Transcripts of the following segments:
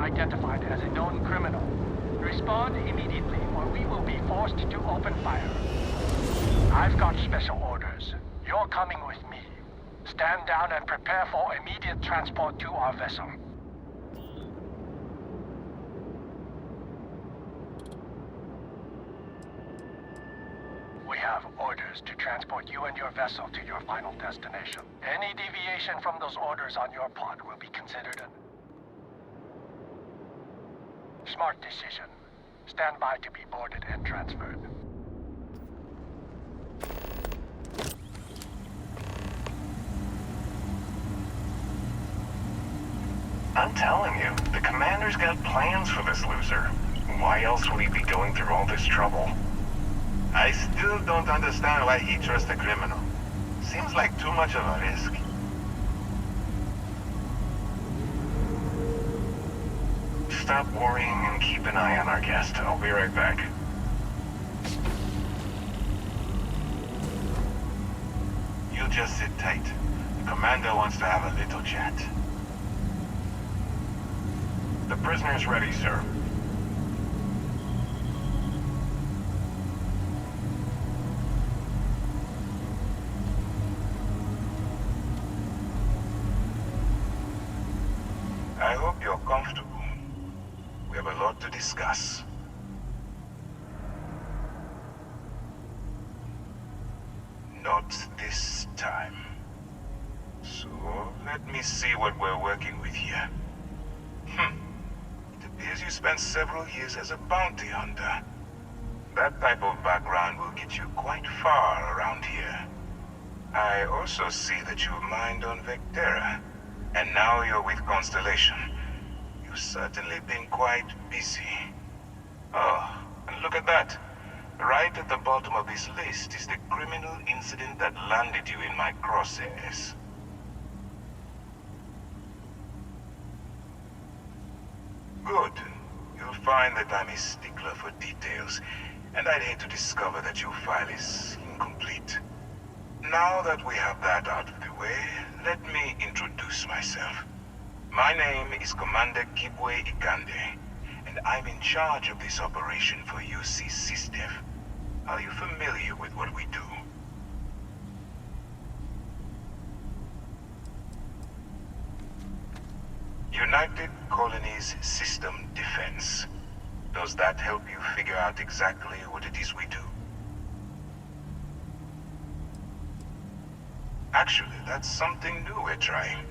identified as a known criminal. Respond immediately, or we will be forced to open fire. I've got special orders. You're coming with me. Stand down and prepare for immediate transport to our vessel. We have orders to transport you and your vessel to your final destination. Any deviation from those orders on your pod will be considered a smart decision. Stand by to be boarded and transferred. I'm telling you, the commander's got plans for this loser. Why else would he be going through all this trouble? I still don't understand why he trusts a criminal. Seems like too much of a risk. Stop worrying and keep an eye on our guest. I'll be right back. You just sit tight. The commander wants to have a little chat. The prisoner's ready, sir. I hope you're comfortable. We have a lot to discuss. Not this time. So, let me see what we're working with here. It appears you spent several years as a bounty hunter. That type of background will get you quite far around here. I also see that you mined on Vectera, and now you're with Constellation. You've certainly been quite busy. Oh, and look at that. Right at the bottom of this list is the criminal incident that landed you in my crosshairs. Good. You'll find that I'm a stickler for details, and I'd hate to discover that your file is incomplete. Now that we have that out of the way, let me introduce myself. My name is Commander Kibwe Ikande, and I'm in charge of this operation for UC SysDev. Are you familiar with what we do? United Colonies System Defense. Does that help you figure out exactly what it is we do? Actually, that's something new we're trying.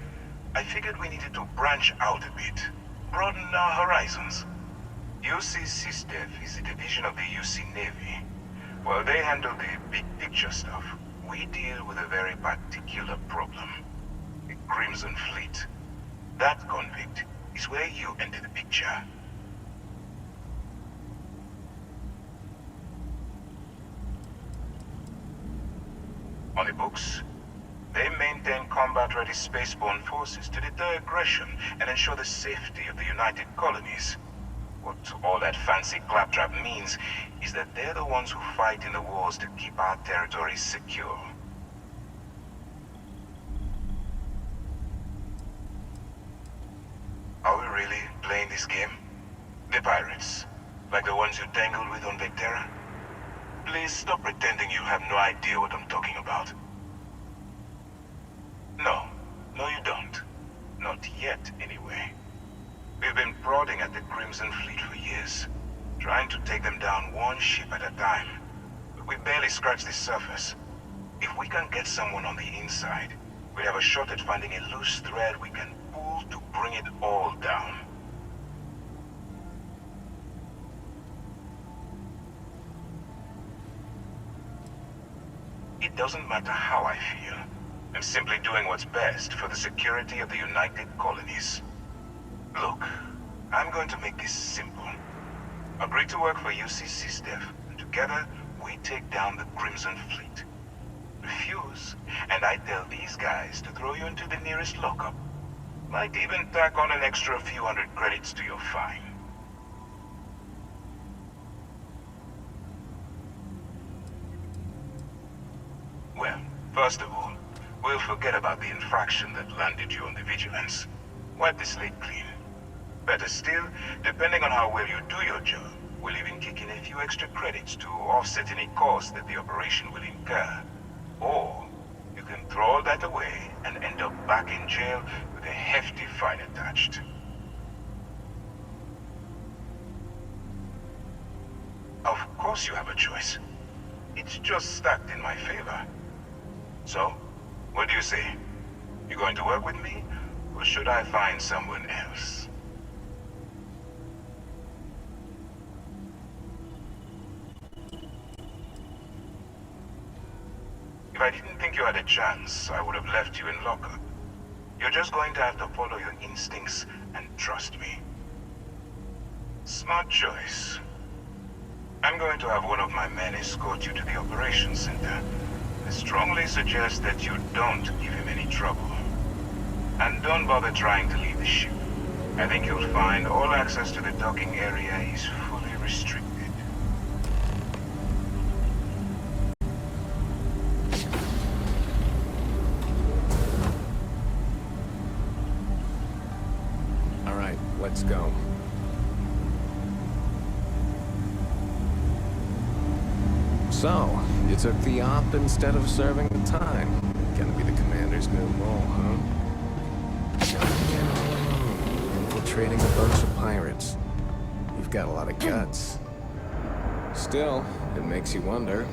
I figured we needed to branch out a bit, broaden our horizons. UC SysDev is a division of the UC Navy. While they handle the big picture stuff, we deal with a very particular problem. The Crimson Fleet. That convict is where you enter the picture. On the books, they maintain combat-ready spaceborne forces to deter aggression and ensure the safety of the United Colonies. What all that fancy claptrap means is that they're the ones who fight in the wars to keep our territories secure. Are we really playing this game? The pirates, like the ones you tangled with on Vectera? Please stop pretending you have no idea what I'm talking about. No, you don't. Not yet, anyway. We've been prodding at the Crimson Fleet for years, trying to take them down one ship at a time. But we barely scratched the surface. If we can get someone on the inside, we have a shot at finding a loose thread we can pull to bring it all down. It doesn't matter how I feel. I'm simply doing what's best for the security of the United Colonies. Look, I'm going to make this simple. Agree to work for UC SysDev, and together we take down the Crimson Fleet. Refuse, and I tell these guys to throw you into the nearest lockup. Might even tack on an extra few hundred credits to your fine. Well, first of all, we'll forget about the infraction that landed you on the Vigilance. Wipe the slate clean. Better still, depending on how well you do your job, we'll even kick in a few extra credits to offset any costs that the operation will incur. Or, you can throw all that away and end up back in jail with a hefty fine attached. Of course you have a choice. It's just stacked in my favor. So, what do you say? You going to work with me, or should I find someone else? If I didn't think you had a chance, I would have left you in lockup. You're just going to have to follow your instincts and trust me. Smart choice. I'm going to have one of my men escort you to the operations center. I strongly suggest that you don't give him any trouble. And don't bother trying to leave the ship. I think you'll find all access to the docking area is fully restricted. All right, let's go. So, you took the op instead of serving the time. Gonna be the commander's new role, huh? Infiltrating a bunch of pirates. You've got a lot of guts. Still, it makes you wonder,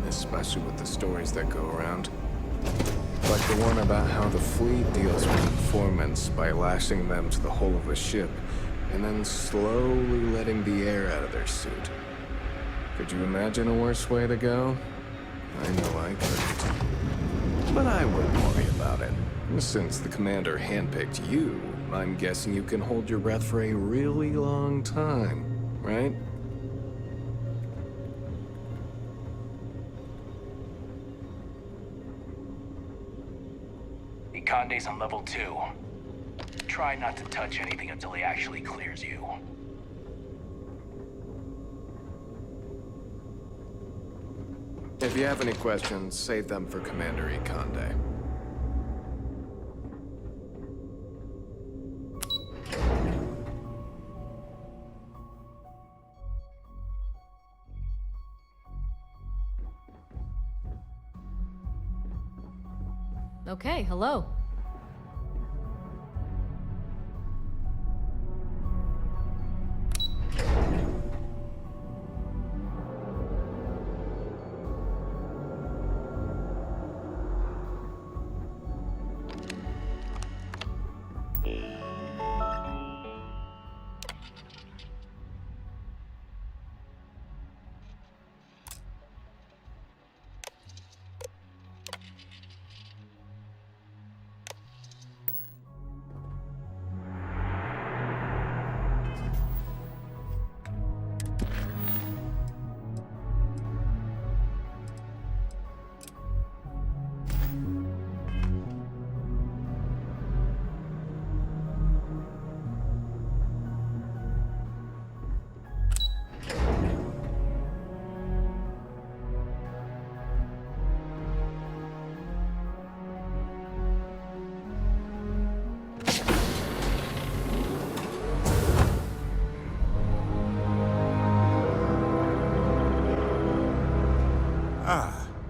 especially with the stories that go around. Like the one about how the fleet deals with informants by lashing them to the hull of a ship, and then slowly letting the air out of their suit. Could you imagine a worse way to go? I know I couldn't. But I wouldn't worry about it. Since the commander handpicked you, I'm guessing you can hold your breath for a really long time, right? Conde's on level 2. Try not to touch anything until he actually clears you. If you have any questions, save them for Commander Conde. Okay, hello.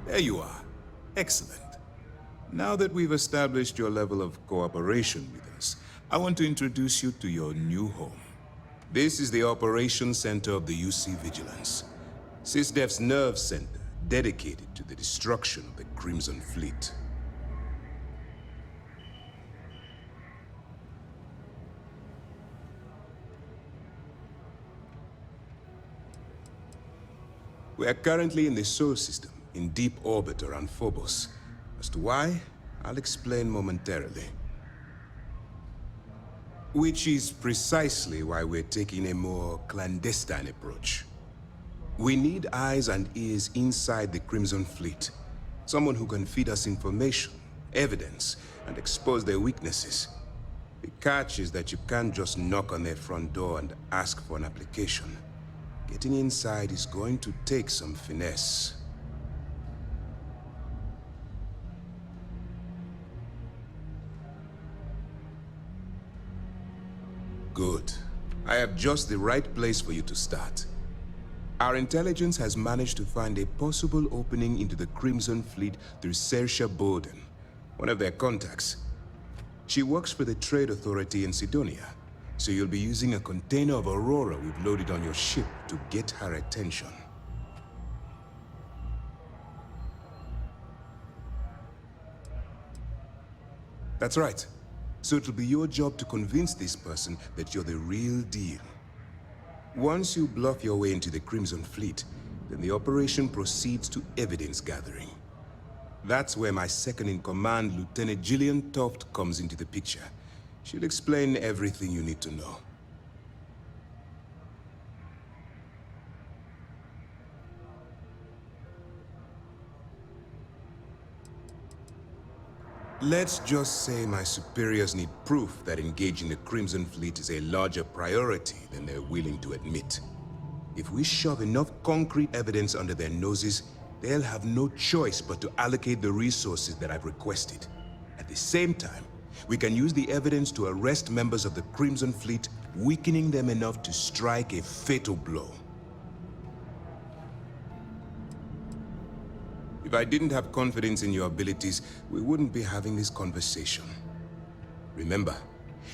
There you are. Excellent. Now that we've established your level of cooperation with us, I want to introduce you to your new home. This is the Operations Center of the UC Vigilance, SysDef's nerve center dedicated to the destruction of the Crimson Fleet. We are currently in the Sol system, in deep orbit around Phobos. As to why, I'll explain momentarily. Which is precisely why we're taking a more clandestine approach. We need eyes and ears inside the Crimson Fleet. Someone who can feed us information, evidence, and expose their weaknesses. The catch is that you can't just knock on their front door and ask for an application. Getting inside is going to take some finesse. Good. I have just the right place for you to start. Our intelligence has managed to find a possible opening into the Crimson Fleet through Saoirse Bowden, one of their contacts. She works for the Trade Authority in Sidonia, so you'll be using a container of Aurora we've loaded on your ship to get her attention. That's right. So it'll be your job to convince this person that you're the real deal. Once you bluff your way into the Crimson Fleet, then the operation proceeds to evidence gathering. That's where my second-in-command, Lieutenant Gillian Toft, comes into the picture. She'll explain everything you need to know. Let's just say my superiors need proof that engaging the Crimson Fleet is a larger priority than they're willing to admit. If we shove enough concrete evidence under their noses, they'll have no choice but to allocate the resources that I've requested. At the same time, we can use the evidence to arrest members of the Crimson Fleet, weakening them enough to strike a fatal blow. If I didn't have confidence in your abilities, we wouldn't be having this conversation. Remember,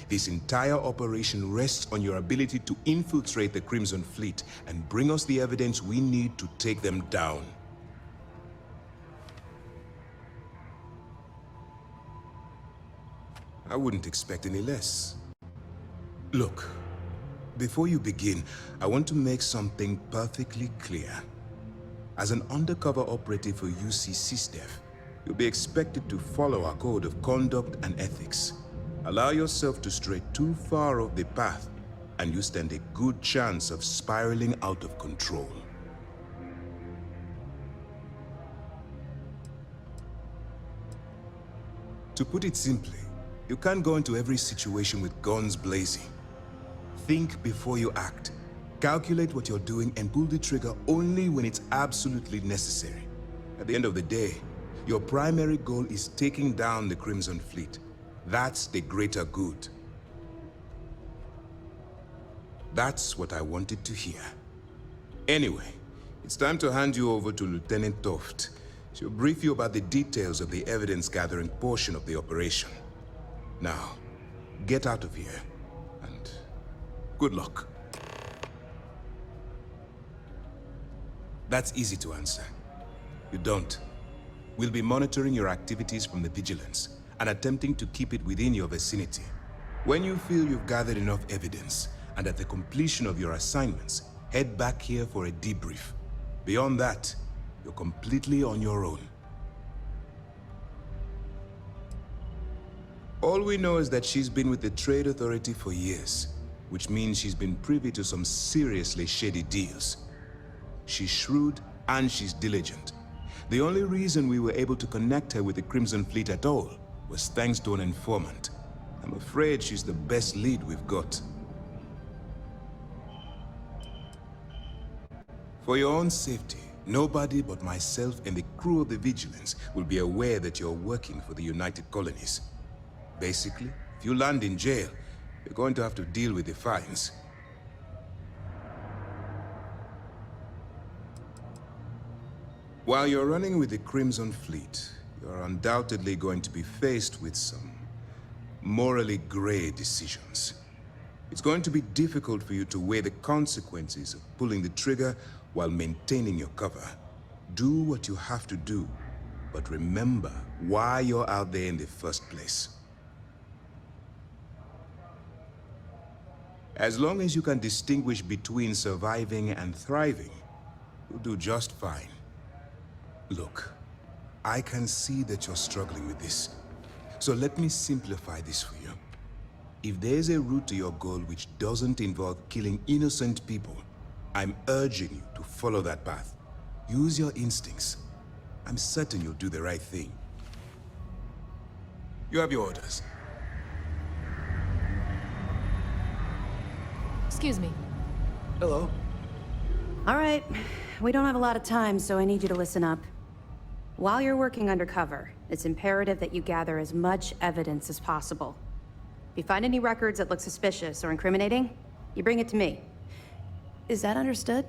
this entire operation rests on your ability to infiltrate the Crimson Fleet and bring us the evidence we need to take them down. I wouldn't expect any less. Look, before you begin, I want to make something perfectly clear. As an undercover operative for UC SysDev, you'll be expected to follow our code of conduct and ethics. Allow yourself to stray too far off the path, and you stand a good chance of spiraling out of control. To put it simply, you can't go into every situation with guns blazing. Think before you act. Calculate what you're doing and pull the trigger only when it's absolutely necessary. At the end of the day, your primary goal is taking down the Crimson Fleet. That's the greater good. That's what I wanted to hear. Anyway, it's time to hand you over to Lieutenant Toft. She'll brief you about the details of the evidence-gathering portion of the operation. Now, get out of here, and good luck. That's easy to answer. You don't. We'll be monitoring your activities from the Vigilance and attempting to keep it within your vicinity. When you feel you've gathered enough evidence, and at the completion of your assignments, head back here for a debrief. Beyond that, you're completely on your own. All we know is that she's been with the Trade Authority for years, which means she's been privy to some seriously shady deals. She's shrewd and she's diligent. The only reason we were able to connect her with the Crimson Fleet at all was thanks to an informant. I'm afraid she's the best lead we've got. For your own safety, nobody but myself and the crew of the Vigilance will be aware that you're working for the United Colonies. Basically, if you land in jail, you're going to have to deal with the fines. While you're running with the Crimson Fleet, you're undoubtedly going to be faced with some morally gray decisions. It's going to be difficult for you to weigh the consequences of pulling the trigger while maintaining your cover. Do what you have to do, but remember why you're out there in the first place. As long as you can distinguish between surviving and thriving, you'll do just fine. Look, I can see that you're struggling with this. So let me simplify this for you. If there's a route to your goal which doesn't involve killing innocent people, I'm urging you to follow that path. Use your instincts. I'm certain you'll do the right thing. You have your orders. Excuse me. Hello. All right. We don't have a lot of time, so I need you to listen up. While you're working undercover, it's imperative that you gather as much evidence as possible. you find any records that look suspicious or incriminating, you bring it to me. Is that understood?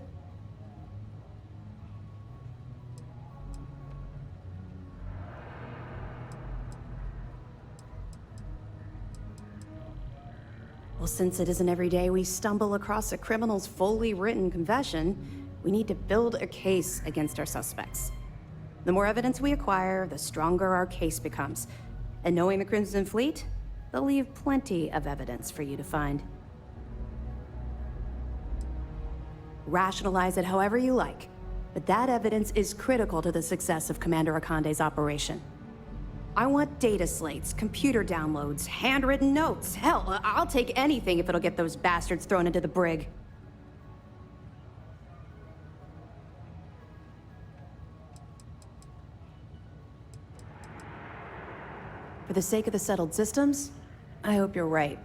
Well, since it isn't every day we stumble across a criminal's fully written confession, we need to build a case against our suspects. The more evidence we acquire, the stronger our case becomes. And knowing the Crimson Fleet, they'll leave plenty of evidence for you to find. Rationalize it however you like, but that evidence is critical to the success of Commander Akande's operation. I want data slates, computer downloads, handwritten notes. Hell, I'll take anything if it'll get those bastards thrown into the brig. For the sake of the settled systems, I hope you're right.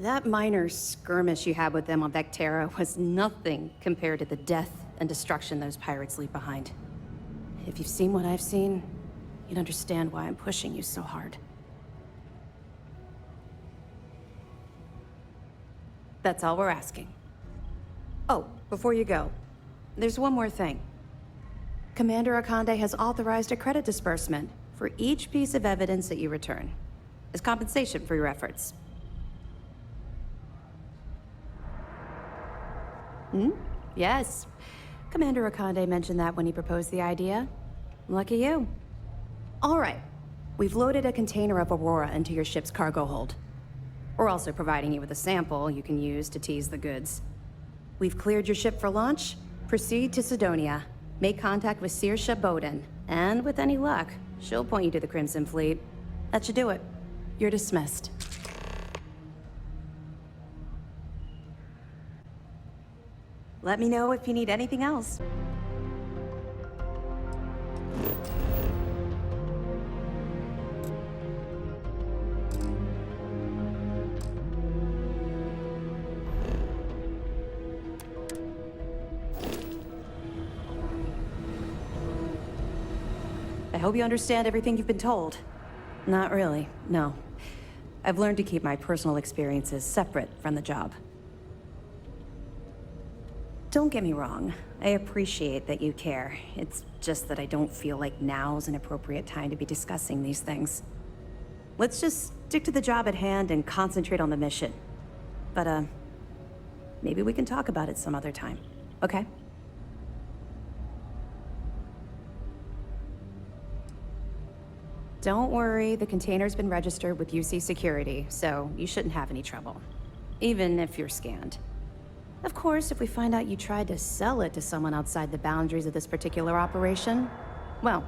That minor skirmish you had with them on Vectera was nothing compared to the death and destruction those pirates leave behind. If you've seen what I've seen, you'd understand why I'm pushing you so hard. That's all we're asking. Oh, before you go, there's one more thing. Commander Akande has authorized a credit disbursement for each piece of evidence that you return, as compensation for your efforts. Yes. Commander Akande mentioned that when he proposed the idea. Lucky you. All right. We've loaded a container of Aurora into your ship's cargo hold. We're also providing you with a sample you can use to tease the goods. We've cleared your ship for launch. Proceed to Sidonia. Make contact with Saoirse Bowden. And with any luck, she'll point you to the Crimson Fleet. That should do it. You're dismissed. Let me know if you need anything else. I hope you understand everything you've been told. Not really, no. I've learned to keep my personal experiences separate from the job. Don't get me wrong, I appreciate that you care. It's just that I don't feel like now's an appropriate time to be discussing these things. Let's just stick to the job at hand and concentrate on the mission. But, maybe we can talk about it some other time, okay? Don't worry, the container's been registered with UC Security, so you shouldn't have any trouble. Even if you're scanned. Of course, if we find out you tried to sell it to someone outside the boundaries of this particular operation, well,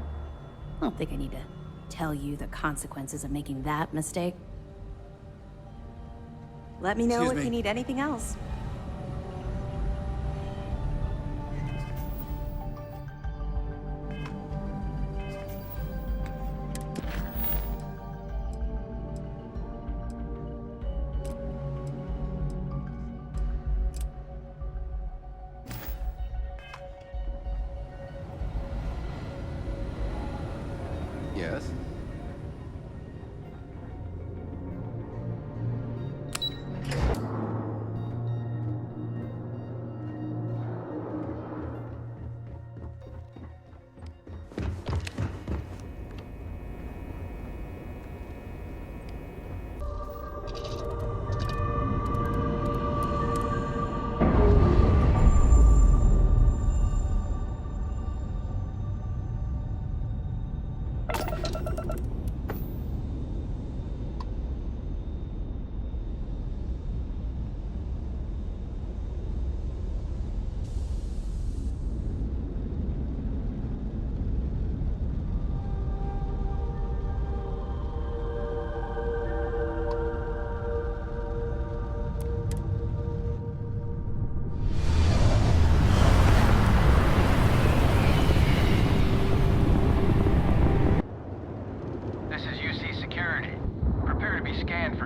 I don't think I need to tell you the consequences of making that mistake. Let me know if you need anything else. Yes?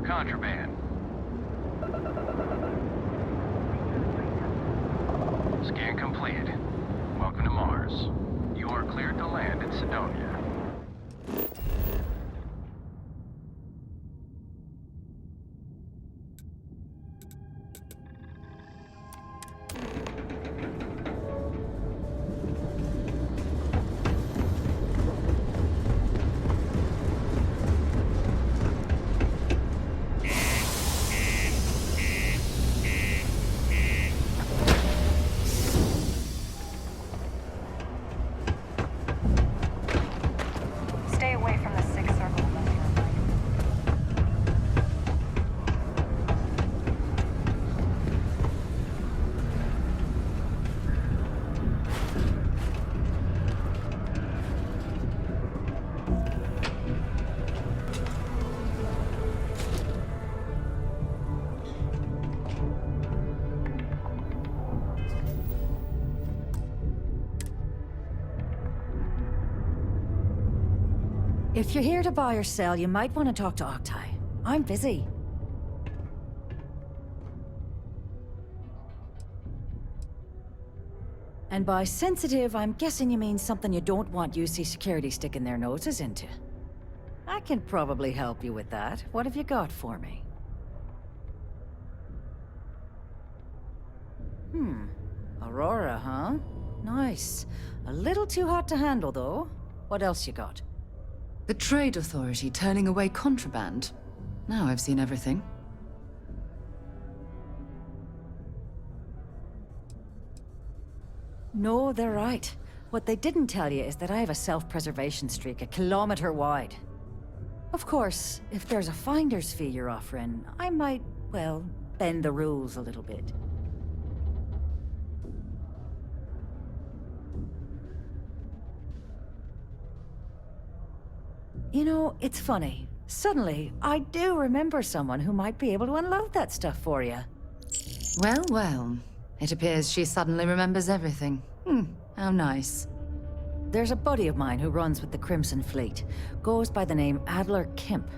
Contraband. Scan completed. Welcome to Mars. You are cleared to land in Sidonia. If you're here to buy or sell, you might want to talk to Octai. I'm busy. And by sensitive, I'm guessing you mean something you don't want UC security sticking their noses into. I can probably help you with that. What have you got for me? Aurora, huh? Nice. A little too hot to handle, though. What else you got? The Trade Authority turning away contraband. Now I've seen everything. No, they're right. What they didn't tell you is that I have a self-preservation streak 1 kilometer wide. Of course, if there's a finder's fee you're offering, I might, well, bend the rules a little bit. You know, it's funny. Suddenly, I do remember someone who might be able to unload that stuff for you. Well, well. It appears she suddenly remembers everything. How nice. There's a buddy of mine who runs with the Crimson Fleet. Goes by the name Adler Kemp.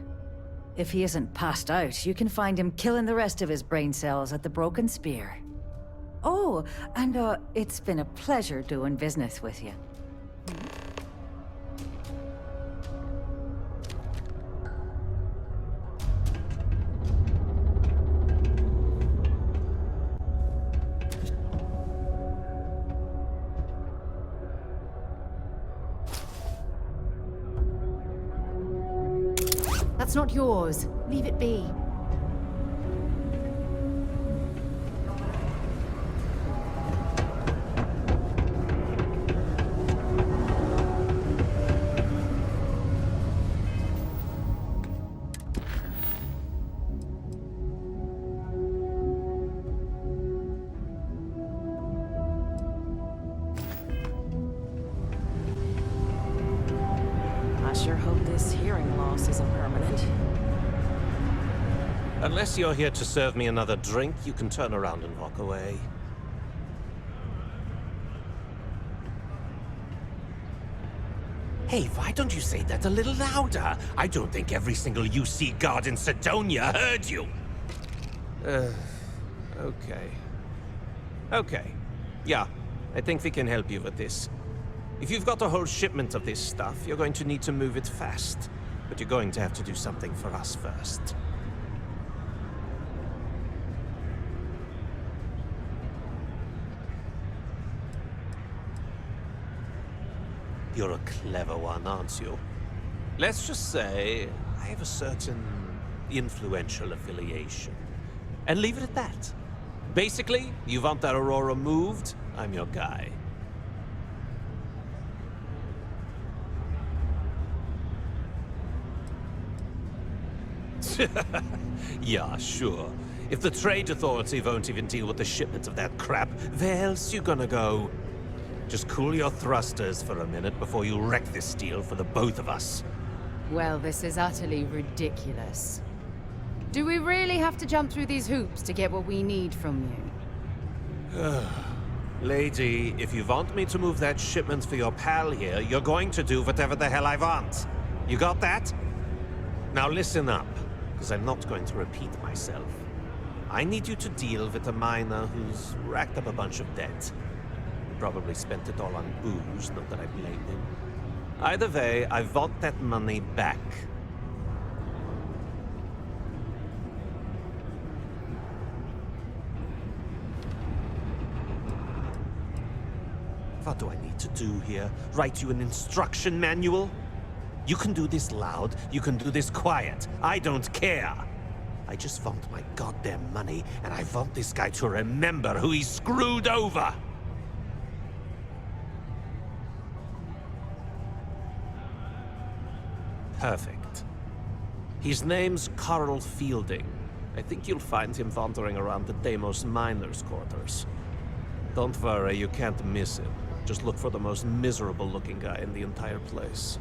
If he isn't passed out, you can find him killing the rest of his brain cells at the Broken Spear. Oh, and it's been a pleasure doing business with you. That's not yours. Leave it be. I sure hope this hearing loss isn't permanent. Unless you're here to serve me another drink, you can turn around and walk away. Hey, why don't you say that a little louder? I don't think every single UC guard in Sidonia heard you. Okay. Okay. Yeah, I think we can help you with this. If you've got a whole shipment of this stuff, you're going to need to move it fast. But you're going to have to do something for us first. You're a clever one, aren't you? Let's just say I have a certain influential affiliation. And leave it at that. Basically, you want that Aurora moved, I'm your guy. Yeah, sure. If the Trade Authority won't even deal with the shipment of that crap, where else you gonna go? Just cool your thrusters for a minute before you wreck this deal for the both of us. Well, this is utterly ridiculous. Do we really have to jump through these hoops to get what we need from you? Lady, if you want me to move that shipment for your pal here, you're going to do whatever the hell I want. You got that? Now listen up, because I'm not going to repeat myself. I need you to deal with a miner who's racked up a bunch of debt. Probably spent it all on booze, not that I blame him. Either way, I want that money back. What do I need to do here? Write you an instruction manual? You can do this loud, you can do this quiet. I don't care. I just want my goddamn money, and I want this guy to remember who he screwed over. Perfect. His name's Carl Fielding. I think you'll find him wandering around the Deimos miners' quarters. Don't worry, you can't miss him. Just look for the most miserable-looking guy in the entire place.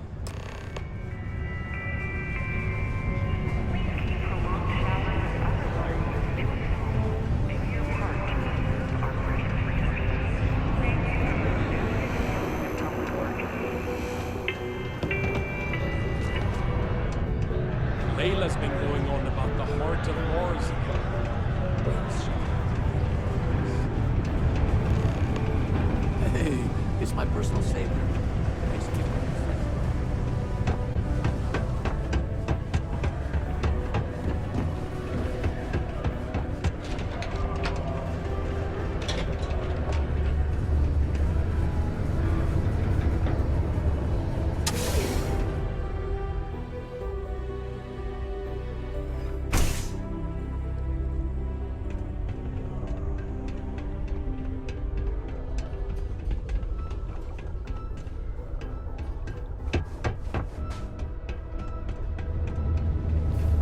Layla's been going on about the Heart of Mars again. Hey, it's my personal savior. Thanks to keep it.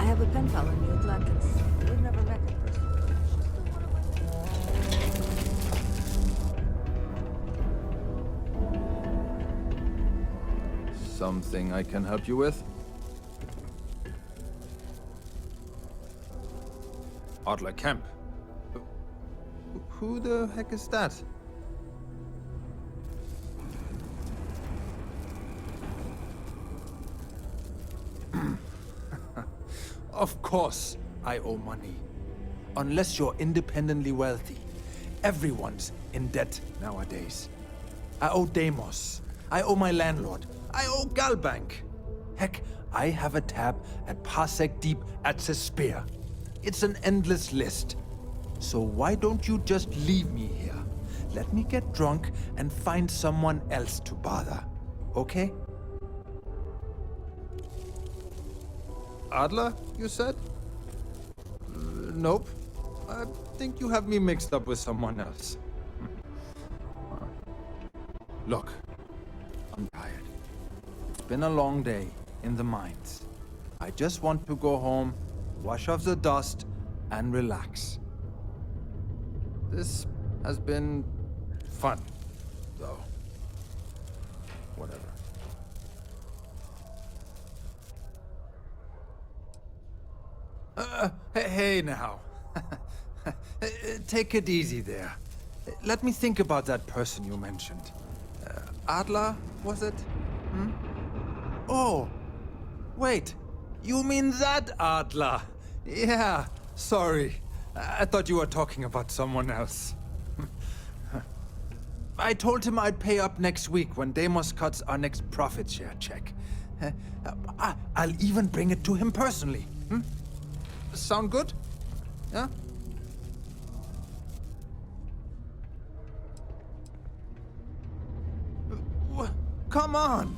I have a pen pal in New Atlantis. We've never met in person. She's still one of my... Something I can help you with? Adler Kemp. Who the heck is that? Of course, I owe money. Unless you're independently wealthy. Everyone's in debt nowadays. I owe Deimos. I owe my landlord. I owe Galbank. Heck, I have a tab at Parsec Deep at Cespear. It's an endless list. So why don't you just leave me here? Let me get drunk and find someone else to bother. Okay? Adler, you said? Nope. I think you have me mixed up with someone else. Look, I'm tired. It's been a long day in the mines. I just want to go home, wash off the dust, and relax. This has been fun, though. Whatever. Hey now. Take it easy there. Let me think about that person you mentioned. Adler, was it? Hmm? Oh, wait. You mean that Adler? Yeah, sorry. I thought you were talking about someone else. I told him I'd pay up next week when Deimos cuts our next profit share check. I'll even bring it to him personally. Hmm? Sound good? Yeah? Come on!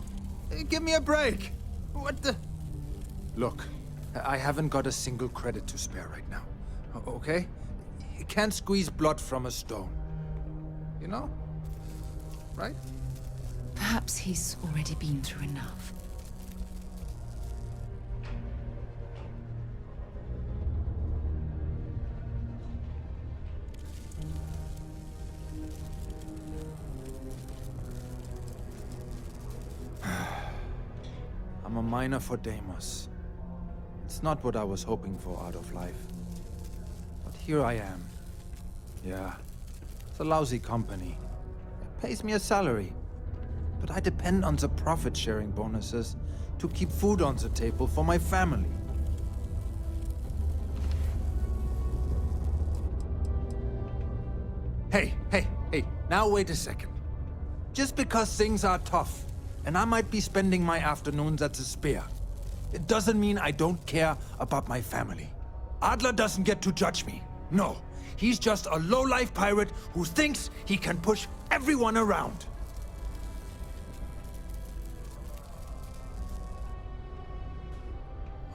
Give me a break! What the... Look, I haven't got a single credit to spare right now. Okay? You can't squeeze blood from a stone. You know? Right? Perhaps he's already been through enough. I'm a miner for Deimos. It's not what I was hoping for out of life. But here I am. Yeah, it's a lousy company. It pays me a salary. But I depend on the profit-sharing bonuses to keep food on the table for my family. Hey, now wait a second. Just because things are tough, and I might be spending my afternoons at the Spear, it doesn't mean I don't care about my family. Adler doesn't get to judge me. No, he's just a low-life pirate who thinks he can push everyone around.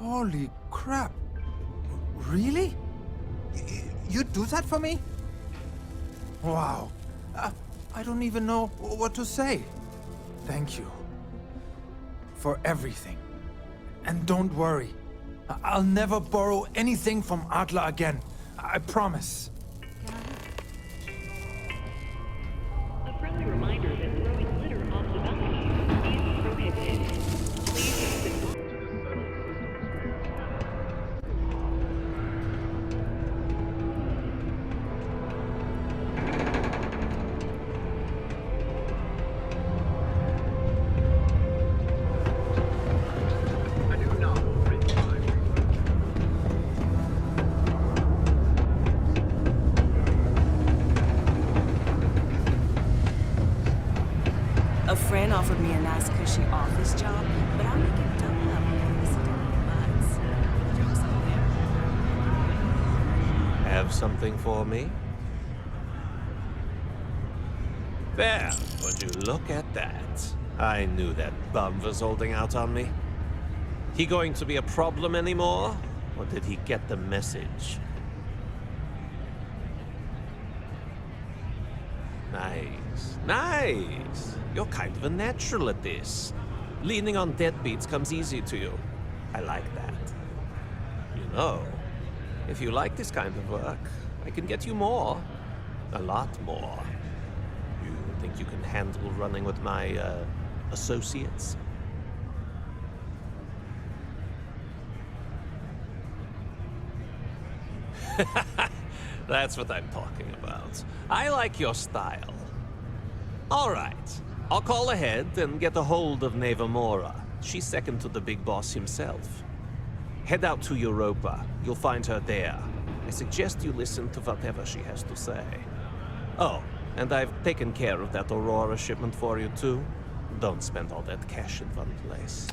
Holy crap. Really? You'd do that for me? Wow. I don't even know what to say. Thank you. For everything. And don't worry. I'll never borrow anything from Adler again. I promise. A friendly reminder that throwing litter off the balcony is prohibited. Please use it. I do not rid my offered me a nice cushy office job, but I'm making double up for this butts. Joke's on them. Have something for me? There, would you look at that? I knew that bum was holding out on me. He going to be a problem anymore? Or did he get the message? Nice. Nice. You're kind of a natural at this. Leaning on deadbeats comes easy to you. I like that. You know, if you like this kind of work, I can get you more. A lot more. You think you can handle running with my, associates? That's what I'm talking about. I like your style. All right. I'll call ahead and get a hold of Neva Mora. She's second to the big boss himself. Head out to Europa. You'll find her there. I suggest you listen to whatever she has to say. Oh, and I've taken care of that Aurora shipment for you too. Don't spend all that cash in one place.